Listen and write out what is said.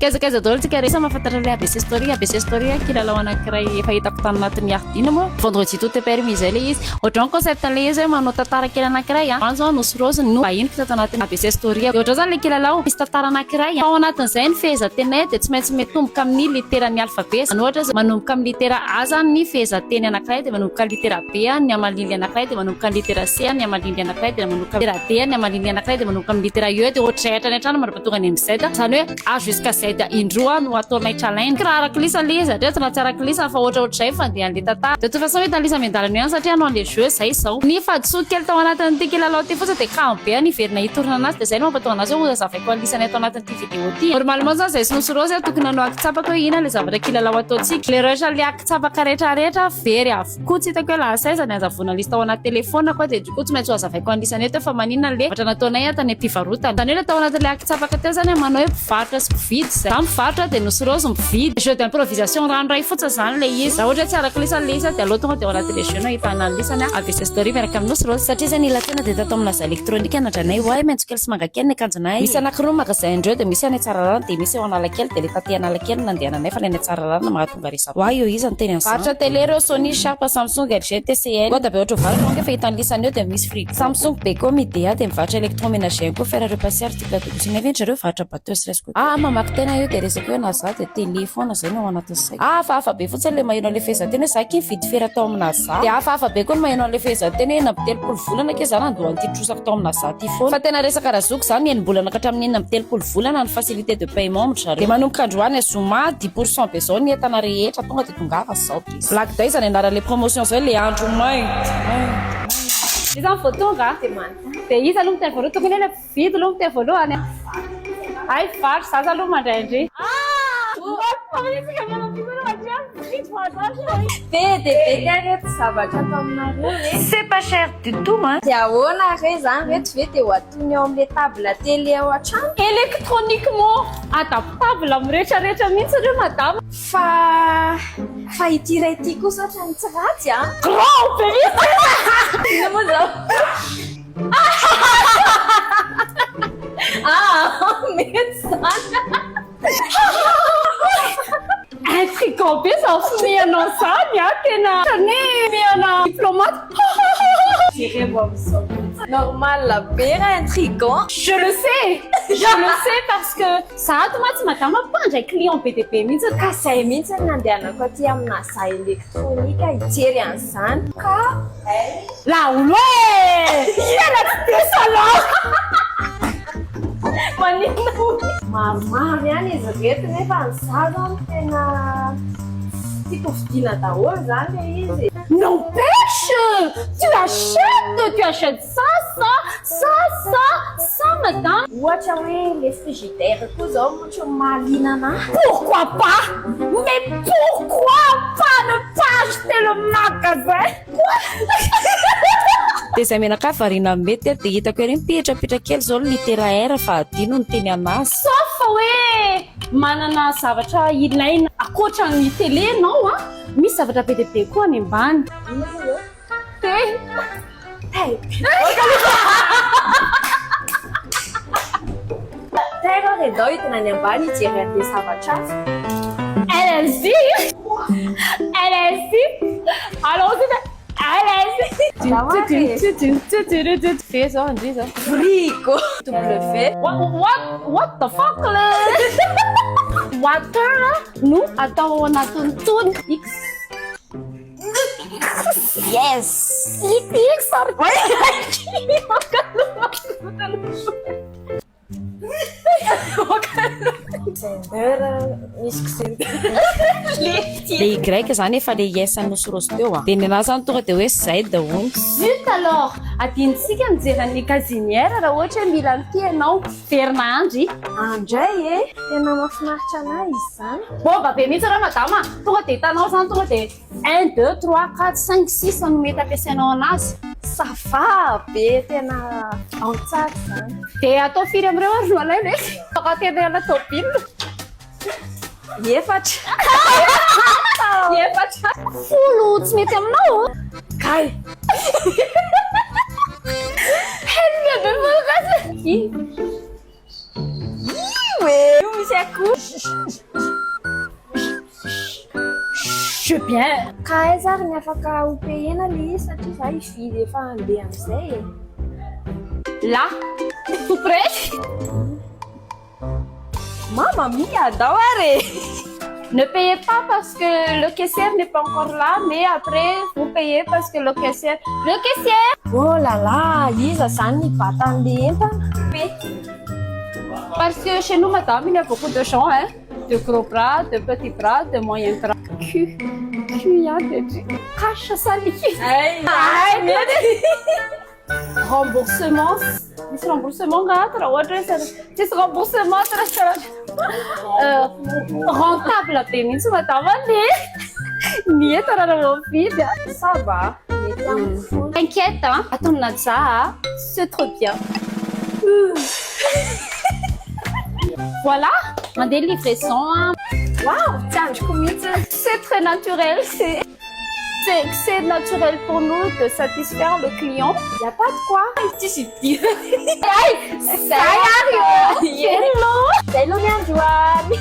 Kaiza daholo tsika rehefa mahafantatra le ABC Story kilalao anankiray efa hitako tany anatin'ny Ardina moa vendredi tout est permis zay le izy ohatran'ny concept le izy manao tantara kely anankiray zao Nosy Rose no vahiny tato anatin'ny ABC Story ohatran zany le kilalao misy tantara anankiray ao anatin'izay ny fehezantenay dia tsy maintsy mitomboka amin'ny literany alphabet zany ohatra zay manomboka amin'ny litera A zany ny fehezanteny anankiray dia manomboka amin'ny litera B ny amaliny anankiray dia manomboka amin'ny litera C ny amaliny anankiray dia manomboka amin'ny litera D ny amaliny anankiray dia manomboka amin'ny litera E dia ohatray hatrany manapatonga ny amin'ny Z zany hoe A jusqu'à Z indroa no ataonay challenge raha araklisa le izy atreto na tsy araklisa fa ohatraohatray fa dia an'le tantara de toute façon hoe talisa miandalana ihany satria anao an'le jeu zay zao ny fadisoa kely tao anatin'ity kilalao ty fotsiny dia kamo be ny verina hitorina anazy dia zay no mampatonga anazy hoe azavaiko alisany atao anatin'ity vidéo ty normalement zany zay Nosy Rose tokony anao akitsapaka hoe ina le zavatra kilalao ataontsika le rehetra le akitsapaka rehetrarehetra very avokoa tsy hitako hoe lahasaizany azavona lista ao anaty telefona koa dia diko tsy maintsy azavaiko alisany eto fa maninona le vatra nataonay tany am-pivarotana zany hoe tao anatin'le akitsapaka teo zany manao hoe mpivarotra sy mpividy zay mivarotra dia Nosy Rose mividy jeu d'improvisation ranoray fotsiny zany le izy raha ohatra tsy araklisa le izy dia aloha tonga dia ao anaty le jeu no ahitana ny lisany ABC Story miaraka amin'ny Nosy Rose satria zany ilatsena dia tato amin'ny laza elektronika anatranay hoay maintso kely sy mangakely ny akanjonay misy anankiroa magasin indreo dia misy any Tsaralana dia misy eo Analakely dia le taty Analakely nandehananay fa le any Tsaralana mahatonga resaka hoay io izy ny teny an'izany varotra télé reo Sony Sharp Samsung LG TCL oda be ohatra varotra ange fa hitany lisany eo dia misy frigo Samsung Beko Midea dia mivarotra électroménager koa fer à repasser article de cuisine aventra reo varotra bateau stress koa mamaky tena io dia resaka hoe na za dia téléphone zay no ao anatin'izay hafahafa be fotsiny le maheno an'le fehezanteny hoe zaky mividy fera tao amina za dia hafahafa be koa no maheno an'le fehezanteny hoe namitelopolo volana ke zany andohan'ny ty trosako tao amina za ty foana fa tena resaka razoko zany enim-bolana katramin'ny namitelopolo volana ny facilité de paiement amin'zareo dia manomboka androany Zoma 10% be zao ny entana rehetra tonga dia tongava zao Black Day zany anaran'le promotion zao le andro mainty izy ny voatonga dia izy aloha miteny voalohany tokony hoe le vidy aloha miteny voalohany ay vary zaza aloha mandraindray C'est pas cher du tout hein. Dia ahoana re zany reto ve dia ho atony ao amin'le table télé ao an-trano électroniquement adaptable amin'ny rehetrarehetra mihitsy reo madama fa ity ray ity kosa ohatrany tsy ratsy grand be ina moa zao mety zany intrigant be za mianao zany tena miana diplomate normal be raha intrigant je le sais parce que za toma tsy madama mpandray client be dia be mihitsy ka zay mihitsy nandehanako aty amina za elektronika hijery an'izany ka laolo iana tsy desala manina maromaro ihany izy reto nefa nyza zany tena tiako vidiana daholo zany le izy n'empêche tu achètes ça madame ohatra hoe le frigidaire koa zao ohatra mahaliana anahy pourquoi pas mais pourquoi pas ne pas acheter le magasin dia zay menaka variana mety dia hitako ery mipihitrapihitra kely zao litera R fa adino ny teny anazy sauf fa hoe manana zavatra ilaina akoatran'ny télé anao misy zavatra be dia be koa any ambany tena redao hitana any ambany hijery an'le zavatra allez-y allons-y fais ça André frigo W what the fuck water no atao anatin'ny tony X yes X le Y zany efa le yes Nosy Rose teo dia ny anazy zany tonga dia hoe zay daholo zut alors adintsika mijeran'ny casinière raha ohatra hoe mila nity ianao verina andry andray tena mahafinaritra anahy izy zany bomba be mihitsy raha madama tonga dia hitanao zany tonga dia 1 2 3 4 5 6 no mety ampiasainao anazy sava be tena antsaka zany dia atao firy amin'ireo ary no alay leaka tena ana tobile efatra folo tsy mety aminao kay helina be malakasy oe io misy akoho Je veux bien. Ka aiza ary ny afaka opehena le izy satria za ifidy efa andeha am'izay e. Là, tout prêt? Mamma mia, daoare! Ne payez pas parce que le caissière n'est pas encore là, mais après, vous payez parce que le caissière... Le caissière! Oh là là, iza zany ny vatan'le entana. Parce que chez nous, madame, il y a beaucoup de gens, hein. De gros bras, de petits bras, de moyens bras. Cul. Cul, hein, de cache ça, Remboursement. Misy remboursement gata raha ohatra hoe tsisy remboursement rentable be mihitsy madama ny entana raha vidy. Ça va, mety amiko foana. T'inquiète, hein. Attends, Nadja, c'est trop bien. Voilà, on a des livraisons. Hein. Wow, tiandroko mihitsy. C'est très naturel. C'est naturel pour nous de satisfaire le client. Y a pas de quoi. Hello. Zay aloha ny androany.